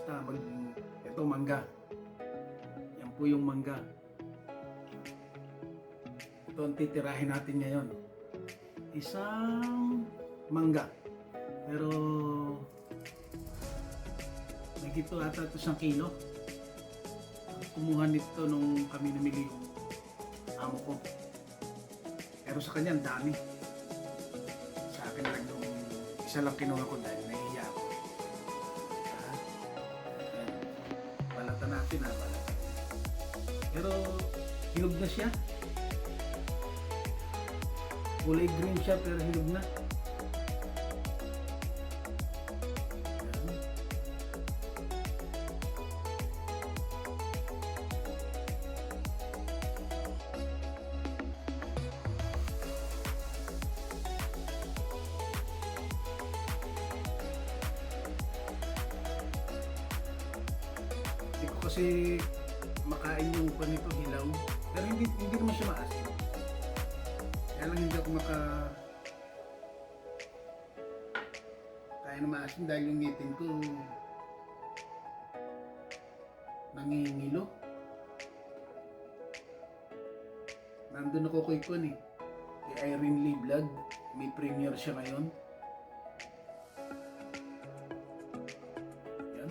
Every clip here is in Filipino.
basta ito mangga. Yan po yung mangga. Ito ang titirahin natin ngayon. Isang mangga. Pero nagito ata ito 1 kilo. Kumuha nito nung kami namili yung amo ko. Pero sa kanya ang dami. Sa akin lang yung isa lang kinuha ko dahil nahihiya ako. Balatan natin balatan. Pero hinog na siya. Kulay green siya pero hinog na. Hindi ko kasi makain yung panito hilaw. Pero hindi naman siya maasim. Kaya lang hindi ako kaya na maasim dahil yung ngipin ko nangingilo. Nandun ako kay Kon eh. Kay Irene Lee Vlog. May premiere siya ngayon. Yan.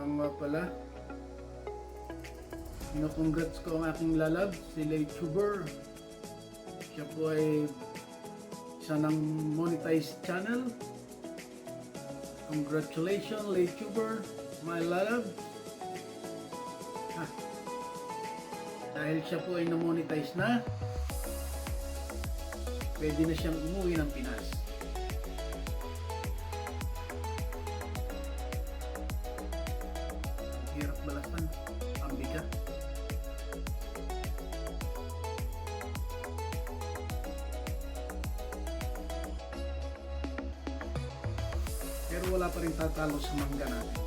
Ang pala, congrats ko ang aking lalab, si LayTuber. Siya po ay isa ng monetized channel. Congratulations LayTuber, my lalab. Dahil siya po ay na-monetize na, pwede na siyang umuwi ng Pinas. Hirap balasan, ang bigat. Pero wala pa rin tatalo sa mangga natin.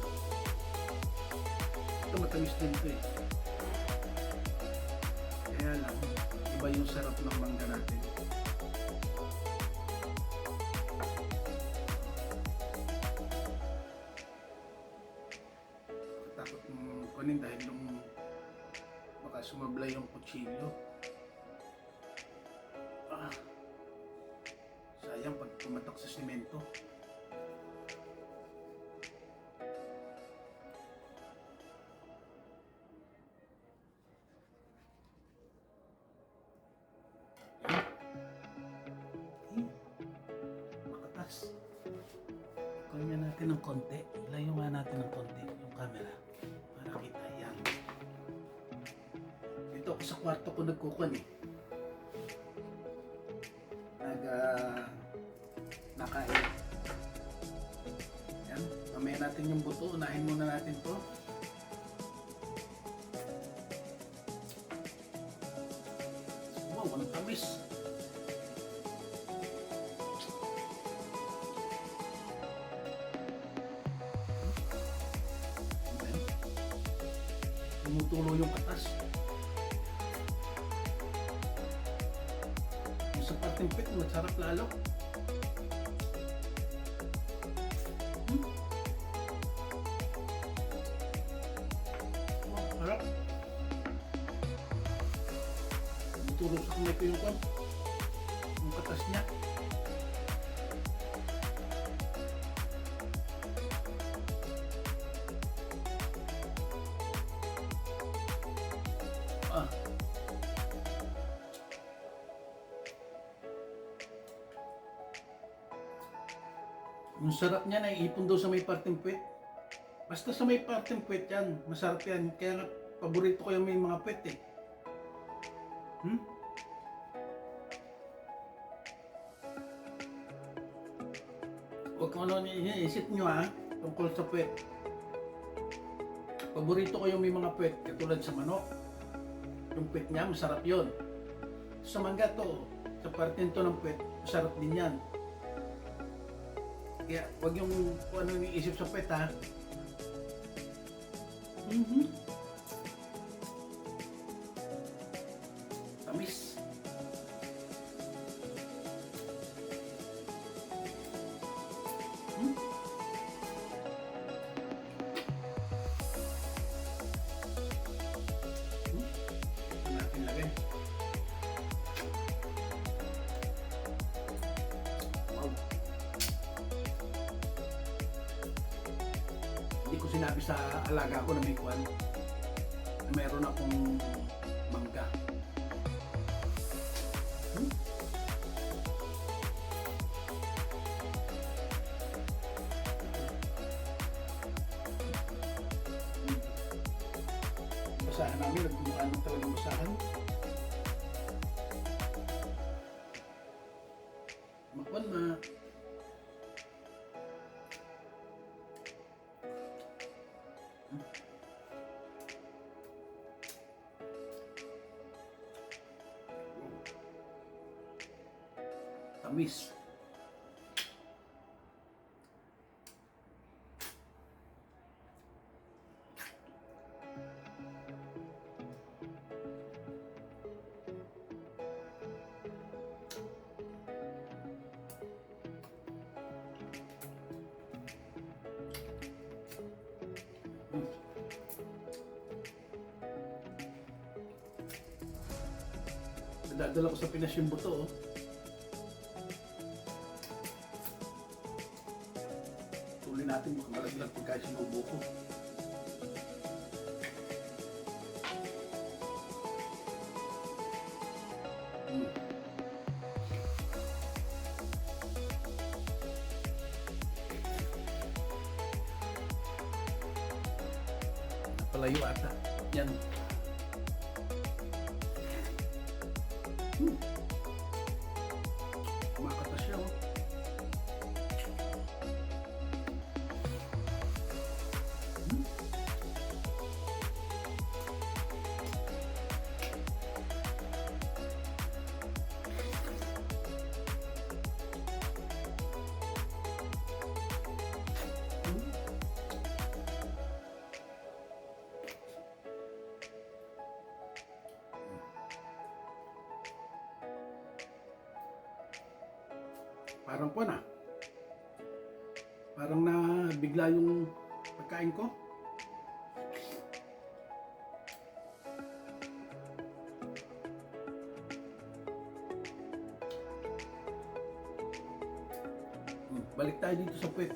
Ito matamis din ito eh. Kaya lang, iba yung sarap ng mangga natin. Takot kunin dahil nung baka sumablay yung kutsilyo. Sayang pag pumatak sa simento. Makatas. Kunin natin ng konti. Ilayo nga natin ng konti yung camera. Para kita yan. Dito ako sa kwarto ko nagkukuhan eh. Nakain. Yan. Mamaya natin yung buto. Unahin muna natin to. Wow, ang tamis. Tumutulo yung katas. Yung sa parteng pit, masarap lalo. Wow, harap. Tumutulo sa kamay ko yung katas niya. Yung sarap niya naiipon daw sa may parteng puwet. Basta sa may parteng puwet yan, masarap yan. Kaya nga, paborito ko yung may mga puwet eh. Huwag kung ano iniisip nyo tungkol sa puwet. Paborito ko yung may mga puwet, katulad sa manok. Yung puwet niya, masarap yun. Sa mangga to, sa parteng to ng puwet, masarap din yan. Kaya huwag yung kung ano yung iisip sa puwet Tamis. Hmm? Hmm? Ito natin lagay. Wow. Hindi ko sinabi sa alaga ko na may kwan. Na meron akong mangga. Hmm? Basahan namin, nagkumukhaan talaga basahan. Makwan na. Tamis. Hmm. Nadadala ko sa Pinas yung buto, oh. Tuloy natin baka malaglag pagka sinubo ko. Hmm. Napalayo ata. Yan. Hmm. Kumakata siya, oh. Hmm. Hmm. Parang po na. Parang bigla yung pagkain ko. Balik tayo dito sa puwet.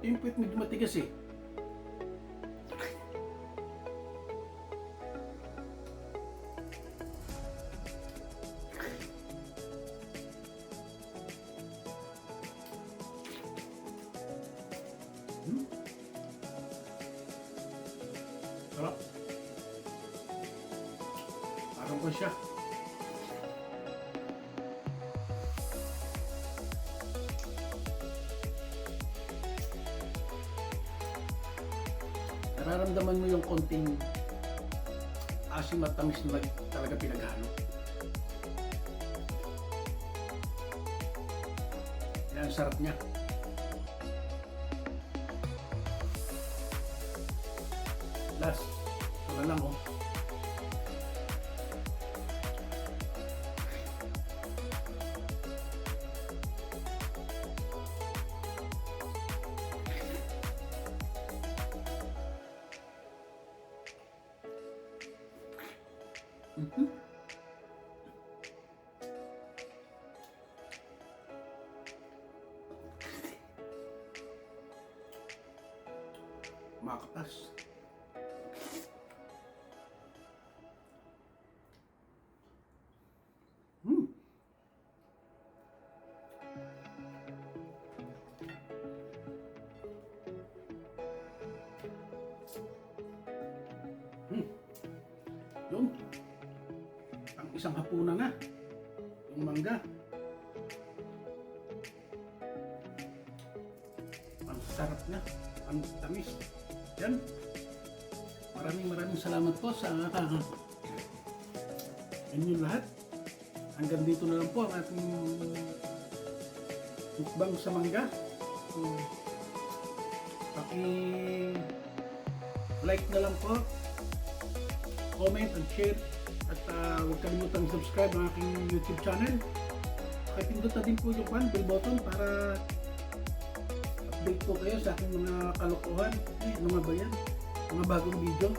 Yung puwet medyo matigas eh. Hmm? Sarap. Parang ko siya. Nararamdaman mo yung konting asim at tamis na talaga pinaghalo. Yan ang sarap niya. Last, ito na lang, oh. Mhm. Makatas. Yun. Ang isang hapunan na. Yung mangga. Ang sarap na. Ang tamis. Yan. Maraming salamat po sa inyong lahat. Hanggang dito na lang po ang ating mukbang sa mangga. Paki-like na lang po, comment and share At huwag kalimutang subscribe ang aking YouTube channel. Pakipindot na din po yung bell button para update po kayo sa aking mga kalokohan. Ano nga ba yan? Mga bagong video.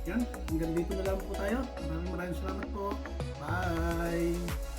Yan, hanggang dito na lang po tayo. Maraming salamat po. Bye!